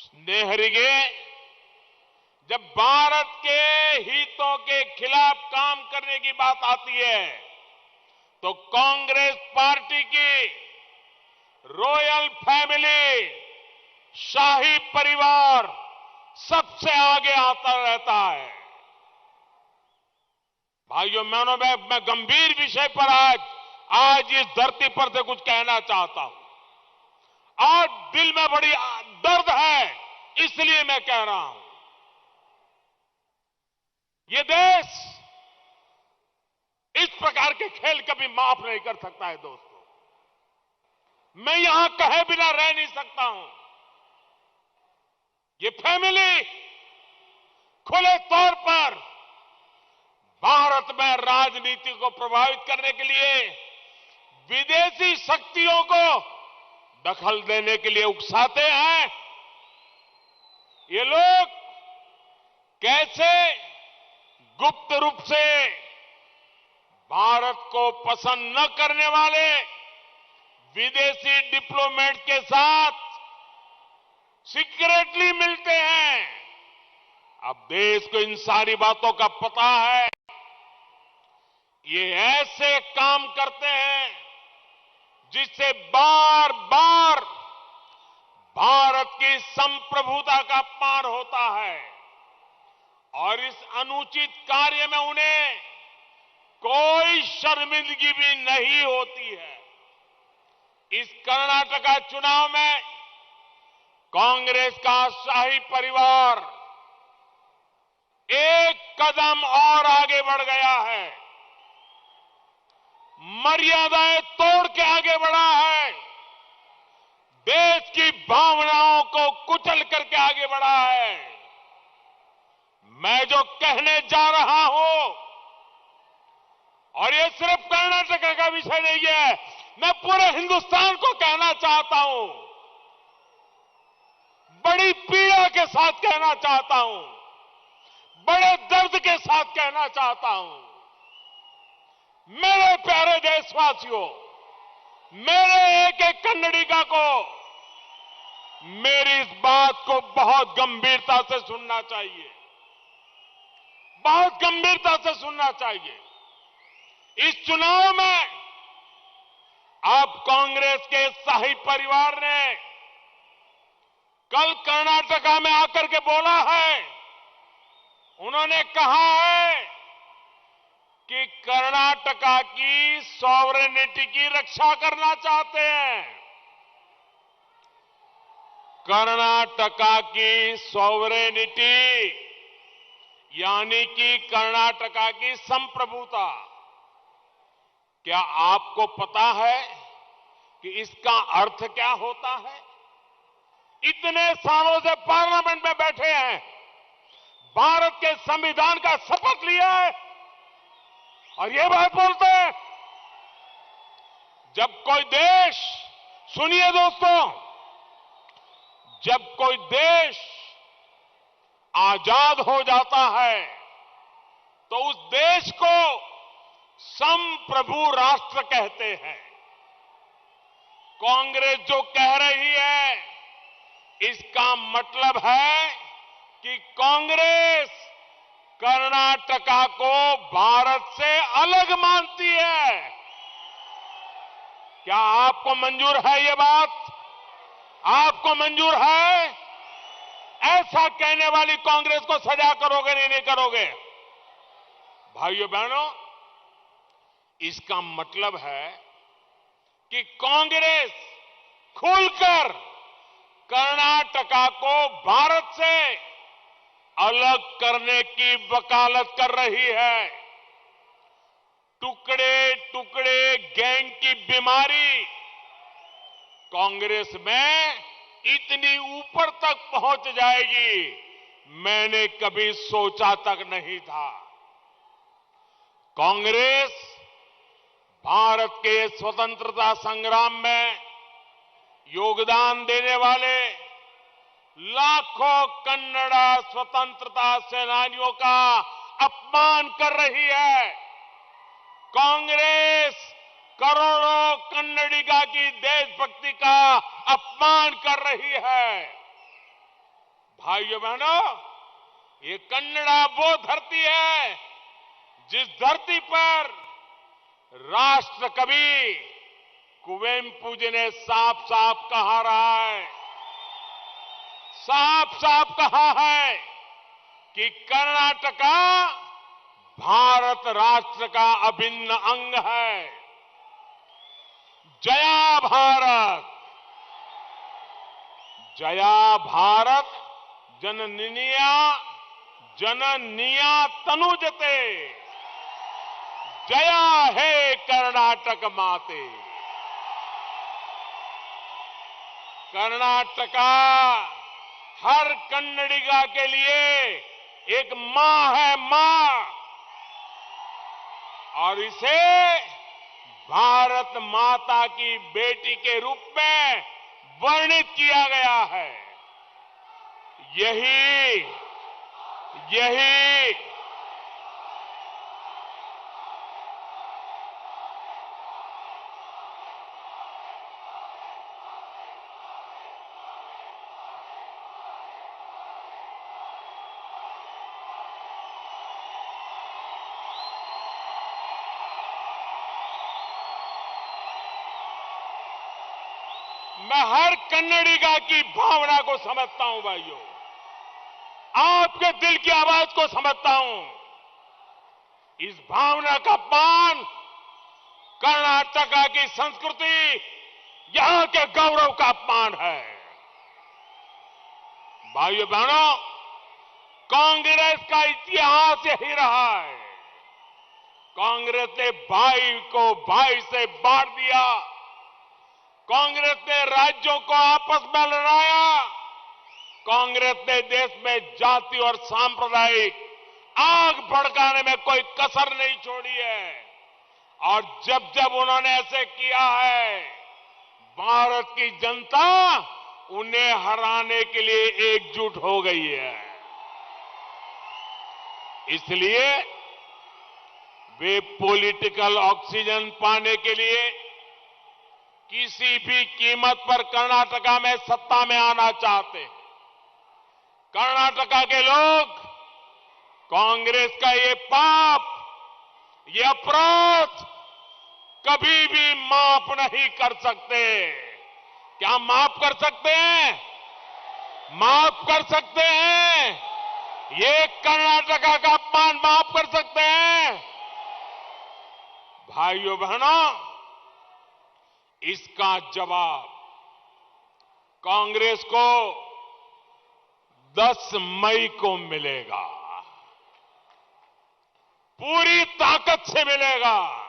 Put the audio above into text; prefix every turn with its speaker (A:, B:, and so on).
A: स्नेहरिगे जब भारत के हितों के खिलाफ काम करने की बात आती है तो कांग्रेस पार्टी की रॉयल फैमिली, शाही परिवार सबसे आगे आता रहता है। भाइयों बहनों, मैं गंभीर विषय पर आज इस धरती पर से कुछ कहना चाहता हूं। आज दिल में बड़ी दर्द है, इसलिए मैं कह रहा हूं। ये देश इस प्रकार के खेल कभी माफ नहीं कर सकता है दोस्तों। मैं यहां कहे बिना रह नहीं सकता हूं। ये फैमिली खुले तौर पर भारत में राजनीति को प्रभावित करने के लिए विदेशी शक्तियों को दखल देने के लिए उकसाते हैं। ये लोग कैसे गुप्त रूप से भारत को पसंद न करने वाले विदेशी डिप्लोमेट के साथ सीक्रेटली मिलते हैं। अब देश को इन सारी बातों का पता है। ये ऐसे काम करते हैं जिससे बार बार भारत की संप्रभुता का अपमान होता है और इस अनुचित कार्य में उन्हें कोई शर्मिंदगी भी नहीं होती है। इस कर्नाटका चुनाव में कांग्रेस का शाही परिवार एक कदम और आगे बढ़ गया है, मर्यादाएं तोड़ के आगे बढ़ा है, देश की भावनाओं को कुचल करके आगे बढ़ा है। मैं जो कहने जा रहा हूं, और ये सिर्फ कर्नाटक का विषय नहीं है, मैं पूरे हिंदुस्तान को कहना चाहता हूं, बड़ी पीड़ा के साथ कहना चाहता हूं, बड़े दर्द के साथ कहना चाहता हूं। मेरे प्यारे देशवासियों, मेरे एक एक कन्नडिगा को मेरी इस बात को बहुत गंभीरता से सुनना चाहिए, बहुत गंभीरता से सुनना चाहिए। इस चुनाव में अब कांग्रेस के शाही परिवार ने कल कर्नाटका में आकर के बोला है, उन्होंने कहा है कि कर्नाटका की सॉवरेनिटी की रक्षा करना चाहते हैं। कर्नाटका की सॉवरेनिटी यानी कि कर्नाटका की संप्रभुता। क्या आपको पता है कि इसका अर्थ क्या होता है? इतने सालों से पार्लियामेंट में बैठे हैं, भारत के संविधान का शपथ लिया है और ये बात बोलते हैं। जब कोई देश, सुनिए दोस्तों, जब कोई देश आजाद हो जाता है तो उस देश को संप्रभु राष्ट्र कहते हैं। कांग्रेस जो कह रही है, इसका मतलब है कि कांग्रेस कर्नाटका को भारत से अलग मानती है। क्या आपको मंजूर है ये बात? आपको मंजूर है? ऐसा कहने वाली कांग्रेस को सजा करोगे नहीं करोगे? भाइयों बहनों, इसका मतलब है कि कांग्रेस खुलकर कर्नाटका को भारत से अलग करने की वकालत कर रही है। टुकड़े टुकड़े गैंग की बीमारी कांग्रेस में इतनी ऊपर तक पहुंच जाएगी, मैंने कभी सोचा तक नहीं था। कांग्रेस भारत के स्वतंत्रता संग्राम में योगदान देने वाले लाखों कन्नड़ा स्वतंत्रता सेनानियों का अपमान कर रही है। कांग्रेस करोड़ों कन्नडिगा की देशभक्ति का अपमान कर रही है। भाइयों बहनों, ये कन्नड़ा वो धरती है जिस धरती पर राष्ट्र कवि कुवेंपु जी ने साफ साफ कहा रहा है, साफ साफ कहा है कि कर्नाटका भारत राष्ट्र का अभिन्न अंग है। जया भारत, जया भारत जननिया तनुजते, जया हे कर्नाटक माते। कर्नाटका हर कन्नडिगा के लिए एक मां है, मां, और इसे भारत माता की बेटी के रूप में वर्णित किया गया है। यही मैं हर कन्नडिगा की भावना को समझता हूं भाइयों, आपके दिल की आवाज को समझता हूं। इस भावना का अपमान कर्नाटका की संस्कृति, यहां के गौरव का अपमान है। भाइयों बहनों, कांग्रेस का इतिहास यही रहा है। कांग्रेस ने भाई को भाई से बांट दिया, कांग्रेस ने राज्यों को आपस में लड़ाया, कांग्रेस ने देश में जाति और सांप्रदायिक आग भड़काने में कोई कसर नहीं छोड़ी है। और जब जब उन्होंने ऐसे किया है, भारत की जनता उन्हें हराने के लिए एकजुट हो गई है। इसलिए वे पॉलिटिकल ऑक्सीजन पाने के लिए किसी भी कीमत पर कर्नाटका में सत्ता में आना चाहते हैं। कर्नाटका के लोग कांग्रेस का ये पाप, ये अपराध कभी भी माफ नहीं कर सकते। क्या माफ कर सकते हैं? माफ कर सकते हैं? ये कर्नाटका का अपमान माफ कर सकते हैं? भाइयों बहनों, इसका जवाब कांग्रेस को 10 मई को मिलेगा, पूरी ताकत से मिलेगा।